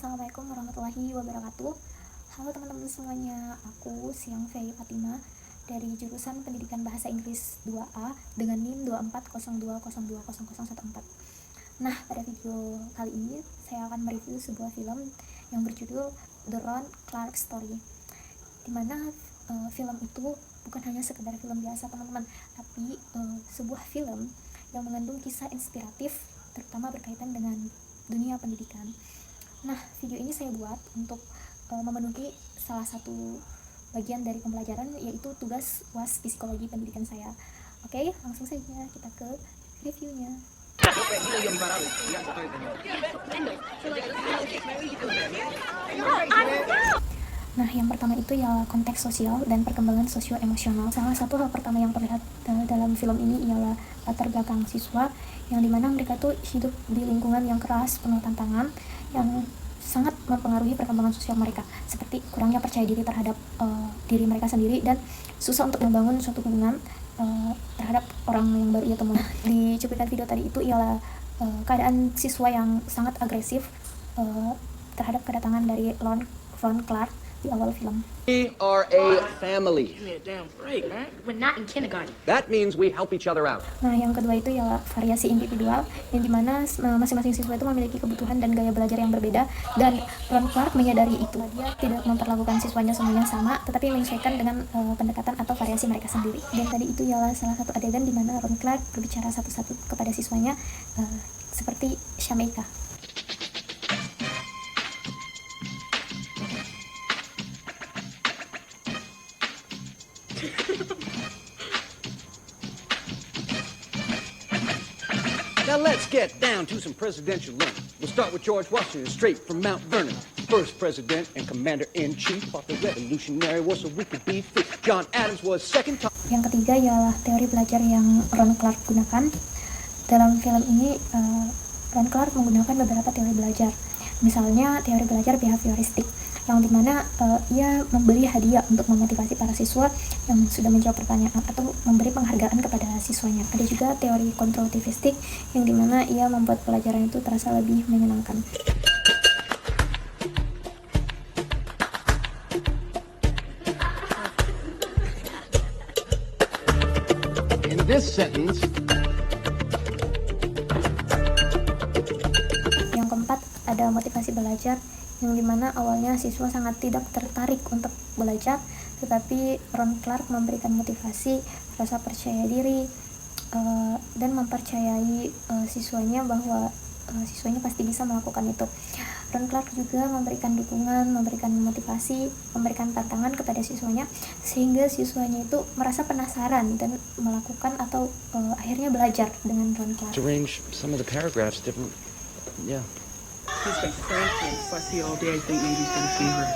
Assalamualaikum warahmatullahi wabarakatuh. Halo teman-teman semuanya, aku Siang Fei Fatima dari jurusan Pendidikan Bahasa Inggris 2A dengan NIM 2402020014. Nah, pada video kali ini saya akan mereview sebuah film yang berjudul The Ron Clark Story, dimana film itu bukan hanya sekedar film biasa teman-teman, tapi sebuah film yang mengandung kisah inspiratif terutama berkaitan dengan dunia pendidikan. Nah, video ini saya buat untuk memenuhi salah satu bagian dari pembelajaran, yaitu tugas UAS Psikologi Pendidikan saya. Oke, langsung saja kita ke reviewnya. Nah, yang pertama itu ya konteks sosial dan perkembangan sosio-emosional. Salah satu hal pertama yang terlihat dalam film ini ialah latar belakang siswa, yang dimana mereka tuh hidup di lingkungan yang keras, penuh tantangan, yang sangat mempengaruhi perkembangan sosial mereka, seperti kurangnya percaya diri terhadap diri mereka sendiri dan susah untuk membangun suatu hubungan terhadap orang yang baru ia temui. Di cuplikan video tadi itu ialah keadaan siswa yang sangat agresif terhadap kedatangan dari Ron Clark di awal film. We are a family. Give me a damn break, man. We're not in kindergarten. That means we help each other out. Nah, yang kedua itu ialah variasi individual, yang dimana masing-masing siswa itu memiliki kebutuhan dan gaya belajar yang berbeda, dan Ron Clark menyadari itu. Dia tidak memperlakukan siswanya semuanya sama, tetapi menyesuaikan dengan pendekatan atau variasi mereka sendiri. Dan tadi itu ialah salah satu adegan di mana Ron Clark berbicara satu-satu kepada siswanya, seperti Shamika. Now let's get down to some presidential learning. We'll start with George Washington, straight from Mount Vernon. First president and commander-in-chief of the Revolutionary War so we could be free. John Adams was second. Yang ketiga ialah teori belajar yang Ron Clark gunakan. Dalam film ini, Ron Clark menggunakan beberapa teori belajar. Misalnya teori belajar behavioristik, yang dimana ia memberi hadiah untuk memotivasi para siswa yang sudah menjawab pertanyaan atau memberi penghargaan kepada siswanya. Ada juga teori kontrativistik, yang dimana ia membuat pelajaran itu terasa lebih menyenangkan. In this sentence. Yang keempat, ada motivasi belajar, yang dimana awalnya siswa sangat tidak tertarik untuk belajar, tetapi Ron Clark memberikan motivasi, rasa percaya diri, dan mempercayai siswanya bahwa siswanya pasti bisa melakukan itu. Ron Clark juga memberikan dukungan, memberikan motivasi, memberikan tantangan kepada siswanya, sehingga siswanya itu merasa penasaran dan melakukan atau akhirnya belajar dengan Ron Clark. Arrange some of the paragraphs different. Yeah. He's been cranky and fussy all day. I think maybe he's got a fever.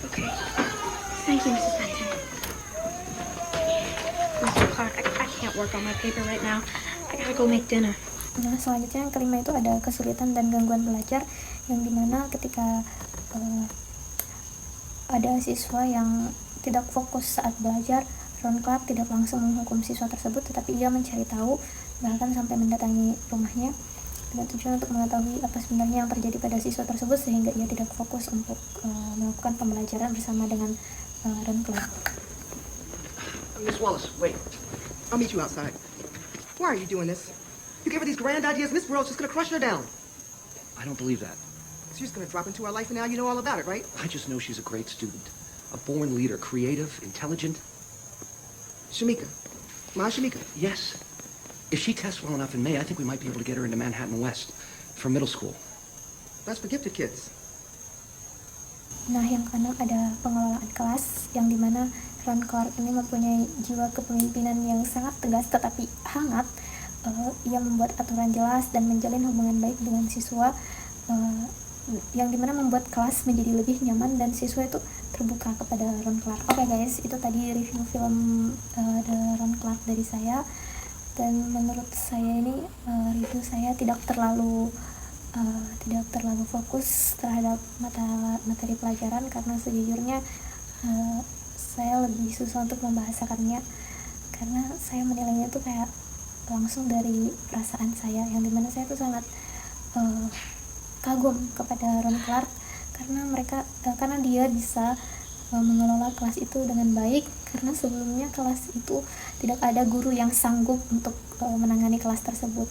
Okay. Thank you, Mrs. Benton. Mr. Clark, I can't work on my paper right now. I gotta go make dinner. Nah, selanjutnya yang kelima itu ada kesulitan dan gangguan belajar, yang dimana ketika ada siswa yang tidak fokus saat belajar, Ron Clark tidak langsung menghukum siswa tersebut, tetapi ia mencari tahu, bahkan sampai mendatangi rumahnya dengan tujuan untuk mengetahui apa sebenarnya yang terjadi pada siswa tersebut, sehingga ia tidak fokus untuk melakukan pembelajaran bersama dengan Ron Clark. Miss Wallace, wait. I'll meet you outside. Why are you doing this? You gave her these grand ideas. Miss World's just gonna crush her down. I don't believe that. She's just gonna drop into our life, and now you know all about it, right? I just know she's a great student. A born leader, creative, intelligent. Shamika. My Shamika. Yes. If she tests well enough in May, I think we might be able to get her into Manhattan West for middle school. That's for gifted kids. Nah, yang keenam ada pengelolaan kelas, yang dimana Ron Clark ini mempunyai jiwa kepemimpinan yang sangat tegas tetapi hangat. Ia membuat aturan jelas dan menjalin hubungan baik dengan siswa, yang dimana membuat kelas menjadi lebih nyaman dan siswa itu terbuka kepada Ron Clark. Oke guys, itu tadi review film The Ron Clark dari saya. Dan menurut saya ini review saya tidak terlalu fokus terhadap materi pelajaran, karena sejujurnya saya lebih susah untuk membahasakannya, karena saya menilainya tuh kayak langsung dari perasaan saya, yang dimana saya tuh sangat kagum kepada Ron Clark karena dia bisa mengelola kelas itu dengan baik, karena sebelumnya kelas itu tidak ada guru yang sanggup untuk menangani kelas tersebut.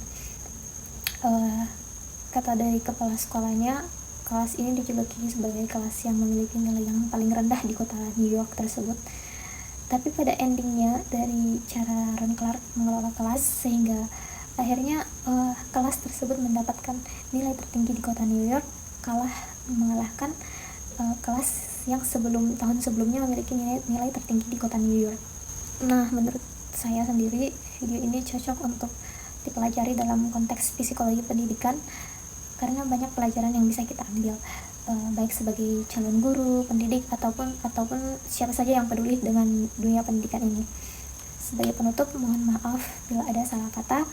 Kata dari kepala sekolahnya, kelas ini dijuluki sebagai kelas yang memiliki nilai yang paling rendah di kota New York tersebut. Tapi pada endingnya, dari cara Ron Clark mengelola kelas, sehingga akhirnya kelas tersebut mendapatkan nilai tertinggi di kota New York, mengalahkan kelas yang tahun sebelumnya memiliki nilai tertinggi di kota New York. Nah, menurut saya sendiri, video ini cocok untuk dipelajari dalam konteks psikologi pendidikan, karena banyak pelajaran yang bisa kita ambil, baik sebagai calon guru, pendidik, ataupun siapa saja yang peduli dengan dunia pendidikan ini. Sebagai penutup, mohon maaf bila ada salah kata.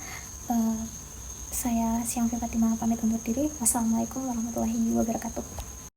Saya Syamfi Fatimah pamit undur diri. Wassalamualaikum warahmatullahi wabarakatuh.